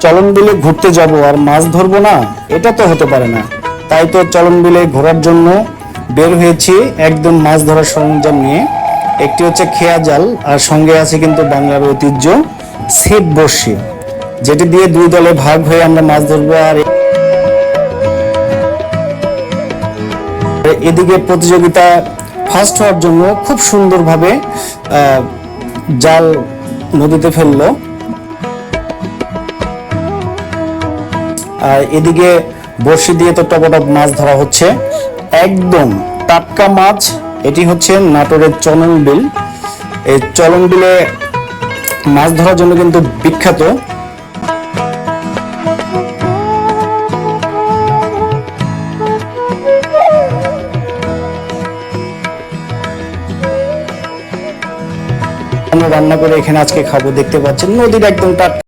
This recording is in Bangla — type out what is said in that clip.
চলন বিলে ঘুরতে যাব আর মাছ ধরবো না, এটা তো হতে পারে না। তাই তো চলন বিলে ঘোরার জন্য বের হয়েছি একদম মাছ ধরার সরঞ্জাম নিয়ে। একটি হচ্ছে খেয়া জাল, আর সঙ্গে আছে কিন্তু বাংলার ঐতিহ্য ছিপ বড়শি, যেটি দিয়ে দুই দলে ভাগ হয়ে আমরা মাছ ধরবো। আর এদিকে প্রতিযোগিতা ফার্স্ট হওয়ার জন্য খুব সুন্দরভাবে জাল নদীতে ফেললো। আর এদিকে বড়শি দিয়ে তো টপটপ মাছ ধরা হচ্ছে, একদম টাটকা মাছ। এটি হচ্ছে নাটোরের চলন বিল। এই চলন বিলে মাছ ধরার জন্য কিন্তু বিখ্যাত। আমরা রান্না করে এখানে আজকে খাবো। দেখতে পাচ্ছেন নদীর একদম টাটকা